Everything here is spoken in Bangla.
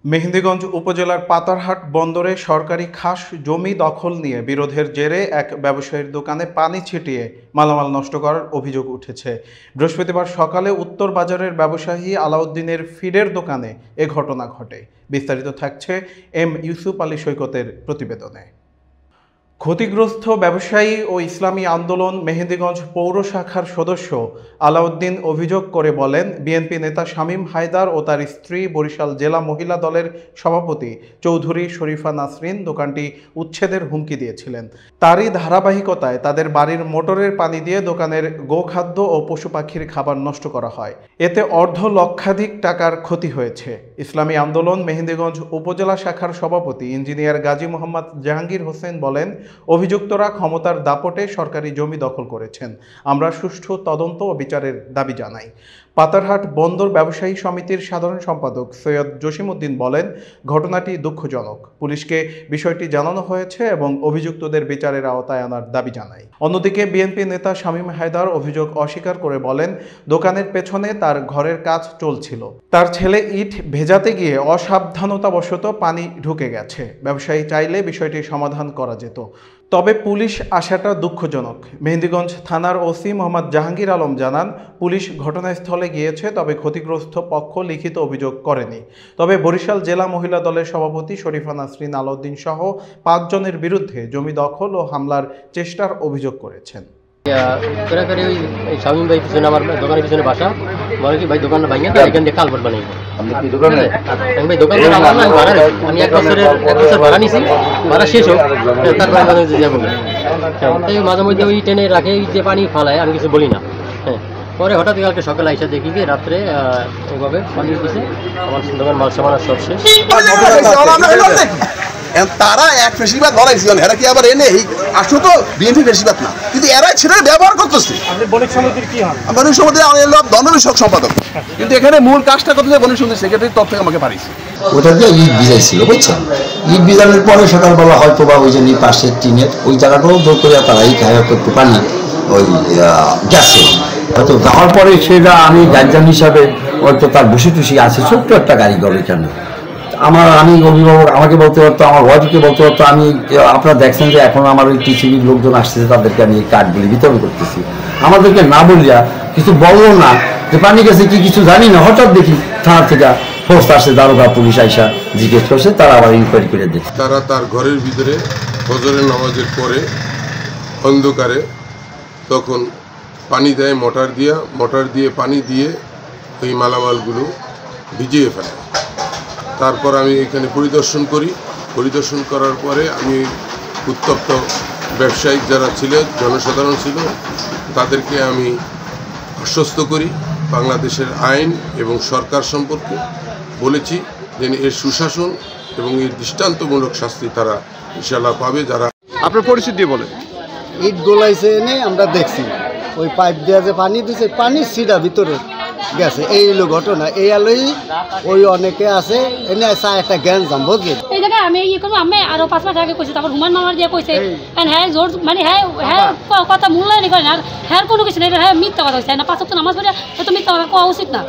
মেহেন্দিগঞ্জ উপজেলার পাতারহাট বন্দরে সরকারি খাস জমি দখল নিয়ে বিরোধের জেরে এক ব্যবসায়ীর দোকানে পানি ছিটিয়ে মালামাল নষ্ট করার অভিযোগ উঠেছে। বৃহস্পতিবার সকালে উত্তর বাজারের ব্যবসায়ী আলাউদ্দিনের ফিডের দোকানে এ ঘটনা ঘটে। বিস্তারিত থাকছে এম ইউসুফ আলী সৈকতের প্রতিবেদনে। ক্ষতিগ্রস্ত ব্যবসায়ী ও ইসলামী আন্দোলন মেহেন্দিগঞ্জ পৌর শাখার সদস্য আলাউদ্দিন অভিযোগ করে বলেন, বিএনপি নেতা শামীম হায়দার ও তার স্ত্রী বরিশাল জেলা মহিলা দলের সভাপতি চৌধুরী শরীফা নাসরিন দোকানটি উচ্ছেদের হুমকি দিয়েছিলেন। তারই ধারাবাহিকতায় তাদের বাড়ির মোটরের পানি দিয়ে দোকানের গোখাদ্য ও পশু পাখির খাবার নষ্ট করা হয়। এতে অর্ধ লক্ষাধিক টাকার ক্ষতি হয়েছে। ইসলামী আন্দোলন মেহেন্দিগঞ্জ উপজেলা শাখার সভাপতি ইঞ্জিনিয়ার গাজী মোহাম্মদ জাহাঙ্গীর হোসেন বলেন, অভিযুক্তরা ক্ষমতার দাপটে সরকারি জমি দখল করেছেন। আমরা সুষ্ঠু তদন্ত ও বিচারের দাবি জানাই। পাতারহাট বন্দর ব্যবসায়ী সমিতির সাধারণ সম্পাদক সৈয়দ জসিমউদ্দিন বলেন, ঘটনাটি দুঃখজনক। পুলিশকে বিষয়টি জানানো হয়েছে এবং অভিযুক্তদের বিচারের আওতায় আনার দাবি জানাই। অন্যদিকে বিএনপি নেতা শামীম হায়দার অভিযোগ অস্বীকার করে বলেন, দোকানের পেছনে তার ঘরের কাজ চলছিল। তার ছেলে ইট ভেজাতে গিয়ে অসাবধানতাবশত পানি ঢুকে গেছে। ব্যবসায়ী চাইলে বিষয়টি সমাধান করা যেত, তবে পুলিশ আসাটা দুঃখজনক। মেহেন্দিগঞ্জ থানার ওসি মোহাম্মদ জাহাঙ্গীর আলম জানান, পুলিশ ঘটনাস্থলে গিয়েছে, তবে ক্ষতিগ্রস্ত পক্ষ লিখিত অভিযোগ করেনি। তবে বরিশাল জেলা মহিলা দলের সভাপতি শরীফা নাসরিন আলাউদ্দিন সহ 5 জনের বিরুদ্ধে জমি দখল ও হামলার চেষ্টার অভিযোগ করেছেন। শামীম ভাই পিছনে আমার দোকানের পিছনে বাসা, বলে কি ভাই দোকানটা ভাঙে তো এখান দিয়ে কালভার্ট বানাই। ভাই দোকান আমি 1 বছর ভাড়া নিছি, ভাড়া শেষ হোক তারপরে তাই মাঝে মধ্যে ওই টেনে রাখে, যে পানি ফালায় আমি কিছু বলি না। হ্যাঁ, পরে হঠাৎ কালকে সকালে আইসা দেখি যে রাত্রে ওইভাবে পানি দিচ্ছে, আমার দোকান মাল সামান সব শেষ। তারা এক ফেসিবাদ ধরাইছে, এরা কি আবার এনে আসলে তো বিএনপি ফেসিবাদ না, কিন্তু এরা ছেলে ব্যবহার করতেছে। বণিক সমিতির আমি ধনবিষয়ক সম্পাদক, কিন্তু এখানে মূল কাজটা করতেছে বণিক সমিতির সেক্রেটারি তথ্য থেকে আমাকে পাঠিয়েছে। ওটা দিয়ে ইট ভিজাইছিল, বুঝছেন? ইট ভিজানোর পরে সকালবেলা হয়তো বা ওই যে পাশের টিনের ওই জায়গাটাও দূর করে তারা এই খায় একটু পানি ওই গ্যাসে হয়তো যাওয়ার পরে সেটা আমি গার্জিয়ান হিসাবে হয়তো তার বসে টুসি আছে, ছোট্ট একটা গাড়ি গড়ে কেন আমি অভিভাবক আমাকে বলতে পারতো, আমার ওয়াইফকে বলতে পারতো। আমি আপনারা দেখছেন যে এখন আমার ওই টিসিবির লোকজন আসতেছে, তাদেরকে আমি এই কার্ডগুলি বিতরণ করতেছি। আমাদেরকে না বলিয়া কিছু বললো না যে পানি গেছে কি কিছু জানি না, হঠাৎ দেখি থানা থেকে ফোর্স আসছে, দারোগা পুলিশ আইসা জিজ্ঞেস করছে, তারা আবার ইনকোয়ারি করে দিচ্ছে। তারা তার ঘরের ভিতরে ফজরের নামাজের পরে অন্ধকারে তখন পানি দেয়, মোটর দিয়ে পানি দিয়ে ওই মালামালগুলো ভিজিয়ে ফেলে। তারপর আমি এখানে পরিদর্শন করার পরে আমি উত্তপ্ত ব্যবসায়িক যারা ছিল, জনসাধারণ ছিল, তাদেরকে আমি আশ্বস্ত করি বাংলাদেশের আইন এবং সরকার সম্পর্কে বলেছি যে এর সুশাসন এবং এর দৃষ্টান্তমূলক শাস্তি তারা ইনশাআল্লাহ পাবে। যারা আপনার পরিচিত দিয়ে বলেন, ইট গোলাইছে এনে আমরা দেখছি, ওই পাইপ দেওয়া যে পানি দিছে, পানির সিডা ভিতরে গেছে। এই হলো ঘটনা। এই আলোই ওই অনেকে আছে এনে আসা একটা জ্ঞান জাম, বুঝলেন? এই জায়গায় আমি ইয়ে করবো, আমি আরো 5 মাস আগে কইছি, তারপর হুমান মামার দিয়ে কইছে, হ্যাঁ জোর মানে হ্যাঁ কথা মূল্যায়ন করে না, হ্যাঁ কোনো কিছু নেই, হ্যাঁ মিথ্যা কথা হয়েছে না, 5 ওয়াক্ত নামাজ পড়ে তো মিথ্যা কথা কোয়া উচিত না।